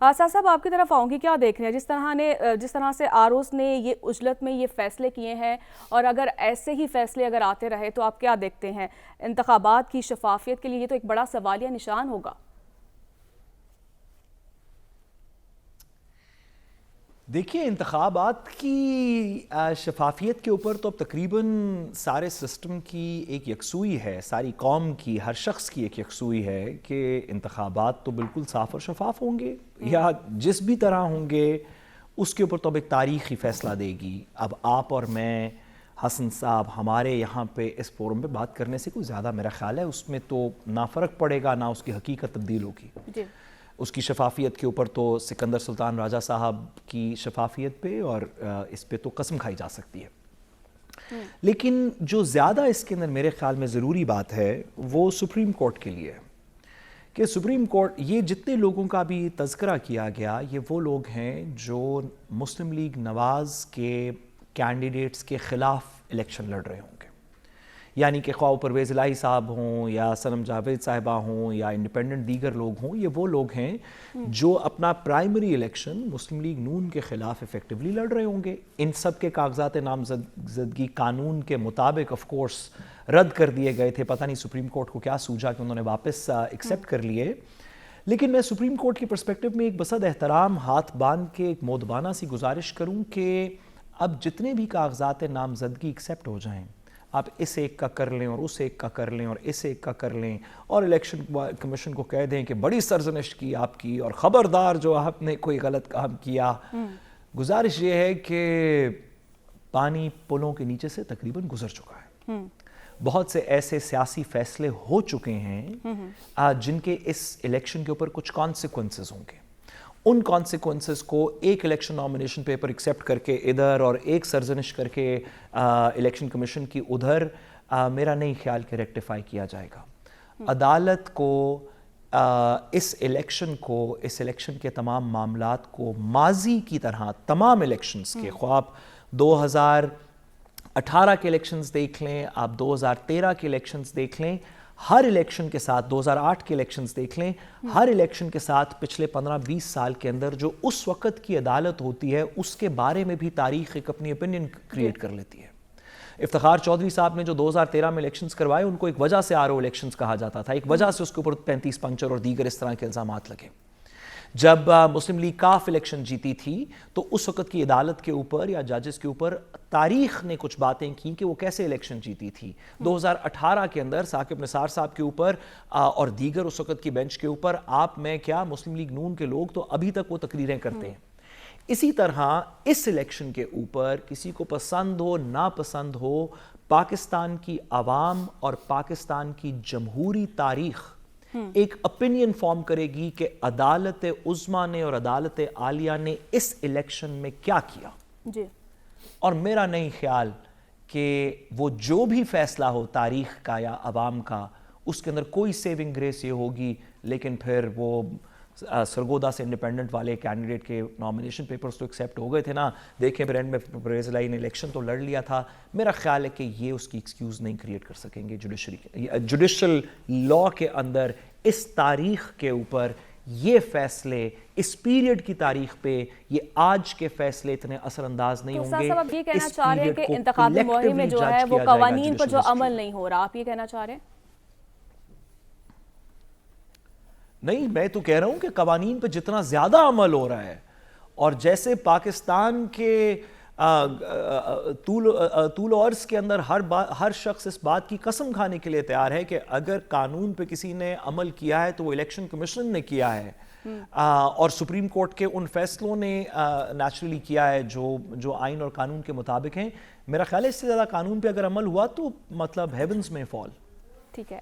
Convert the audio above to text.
آصف صاحب آپ کی طرف آؤں گی، کیا دیکھ رہے ہیں جس طرح سے آروس نے یہ عجلت میں یہ فیصلے کیے ہیں، اور اگر ایسے ہی فیصلے اگر آتے رہے تو آپ کیا دیکھتے ہیں انتخابات کی شفافیت کے لیے؟ یہ تو ایک بڑا سوالیہ نشان ہوگا۔ دیکھیے، انتخابات کی شفافیت کے اوپر تو اب تقریباً سارے سسٹم کی ایک یکسوئی ہے، ساری قوم کی، ہر شخص کی ایک یکسوئی ہے کہ انتخابات تو بالکل صاف اور شفاف ہوں گے، یا جس بھی طرح ہوں گے اس کے اوپر تو اب ایک تاریخ ہی فیصلہ دے گی۔ اب آپ اور میں، حسن صاحب، ہمارے یہاں پہ اس فورم پہ بات کرنے سے کوئی زیادہ میرا خیال ہے اس میں تو نہ فرق پڑے گا، نہ اس کی حقیقت تبدیل ہوگی۔ جی، اس کی شفافیت کے اوپر تو سکندر سلطان راجہ صاحب کی شفافیت پہ اور اس پہ تو قسم کھائی جا سکتی ہے۔ لیکن جو زیادہ اس کے اندر میرے خیال میں ضروری بات ہے وہ سپریم کورٹ کے لیے ہے کہ سپریم کورٹ، یہ جتنے لوگوں کا بھی تذکرہ کیا گیا، یہ وہ لوگ ہیں جو مسلم لیگ نواز کے کینڈیڈیٹس کے خلاف الیکشن لڑ رہے ہوں گے، یعنی کہ خواہ پرویز الہی صاحب ہوں یا صنم جاوید صاحبہ ہوں یا انڈیپینڈنٹ دیگر لوگ ہوں، یہ وہ لوگ ہیں جو اپنا پرائمری الیکشن مسلم لیگ نون کے خلاف ایفیکٹولی لڑ رہے ہوں گے۔ ان سب کے کاغذات نامزدگی قانون کے مطابق آف کورس رد کر دیے گئے تھے، پتہ نہیں سپریم کورٹ کو کیا سوجا کہ انہوں نے واپس ایکسیپٹ کر لیے۔ لیکن میں سپریم کورٹ کی پرسپیکٹو میں ایک بصد احترام ہاتھ باندھ کے ایک مودبانہ سی گزارش کروں کہ اب جتنے بھی کاغذات نامزدگی ایکسیپٹ ہو جائیں، آپ اس ایک کا کر لیں اور اس ایک کا کر لیں اور اس ایک کا کر لیں، اور الیکشن کمیشن کو کہہ دیں کہ بڑی سرزنش کی آپ کی اور خبردار جو آپ نے کوئی غلط کام کیا۔ گزارش یہ ہے کہ پانی پلوں کے نیچے سے تقریباً گزر چکا ہے۔ بہت سے ایسے سیاسی فیصلے ہو چکے ہیں جن کے اس الیکشن کے اوپر کچھ کانسیکوینسز ہوں گے۔ ان کانسیکوینسز کو ایک الیکشن نامینیشن پیپر ایکسیپٹ کر کے ادھر اور ایک سرزنش کر کے الیکشن کمیشن کی ادھر، میرا نہیں خیال کہ ریکٹیفائی کیا جائے گا۔ عدالت کو اس الیکشن کے تمام معاملات کو ماضی کی طرح تمام الیکشنز کے، خواہ آپ 2018 کے الیکشنز دیکھ لیں، آپ 2013 کے الیکشنز دیکھ لیں، ہر الیکشن کے ساتھ 2008 کے الیکشنز دیکھ لیں، ہر الیکشن کے ساتھ پچھلے 15-20 سال کے اندر جو اس وقت کی عدالت ہوتی ہے اس کے بارے میں بھی تاریخ ایک اپنی اپینین کریٹ کر لیتی ہے۔ افتخار چودھری صاحب نے جو 2013 میں الیکشنز کروائے، ان کو ایک وجہ سے آر او الیکشنز کہا جاتا تھا، ایک وجہ سے اس کے اوپر 35 پنکچر اور دیگر اس طرح کے الزامات لگے۔ جب مسلم لیگ کاف الیکشن جیتی تھی تو اس وقت کی عدالت کے اوپر یا ججز کے اوپر تاریخ نے کچھ باتیں کی کہ وہ کیسے الیکشن جیتی تھی۔ 2018 کے اندر ثاقب نثار صاحب کے اوپر اور دیگر اس وقت کی بینچ کے اوپر آپ میں کیا، مسلم لیگ نون کے لوگ تو ابھی تک وہ تقریریں کرتے ہیں۔ اسی طرح اس الیکشن کے اوپر کسی کو پسند ہو ناپسند ہو، پاکستان کی عوام اور پاکستان کی جمہوری تاریخ ایک اپینین فارم کرے گی کہ عدالت عظمیٰ نے اور عدالت عالیہ نے اس الیکشن میں کیا کیا۔ جی، اور میرا نہیں خیال کہ وہ جو بھی فیصلہ ہو تاریخ کا یا عوام کا، اس کے اندر کوئی سیونگ گریس یہ ہوگی۔ لیکن پھر وہ سرگودا سے انڈیپینڈنٹ والے کینڈیڈیٹ کے نامینیشن پیپرز تو ایکسیپٹ ہو گئے تھے نا، دیکھیں پھر اینڈ میں پرویز الہی نے الیکشن تو لڑ لیا تھا۔ میرا خیال ہے کہ یہ اس کی ایکسکیوز نہیں کریٹ کر سکیں گے جوڈیشل لاء کے اندر۔ اس تاریخ کے اوپر یہ فیصلے، اس پیریڈ کی تاریخ پہ یہ آج کے فیصلے اتنے اثر انداز نہیں ہوں گے۔ تو آپ یہ کہنا چاہ رہے ہیں کہ انتخابی مہم میں جو ہے وہ قوانین پر جو عمل نہیں ہو رہا، آپ یہ کہنا چاہ رہے ہیں؟ نہیں، میں تو کہہ رہا ہوں کہ قوانین پہ جتنا زیادہ عمل ہو رہا ہے، اور جیسے پاکستان کے طول و عرض کے اندر ہر شخص اس بات کی قسم کھانے کے لیے تیار ہے کہ اگر قانون پہ کسی نے عمل کیا ہے تو وہ الیکشن کمیشن نے کیا ہے، اور سپریم کورٹ کے ان فیصلوں نے نیچرلی کیا ہے جو آئین اور قانون کے مطابق ہیں۔ میرا خیال ہے اس سے زیادہ قانون پہ اگر عمل ہوا تو مطلب ہیونز میں فال۔ ٹھیک ہے۔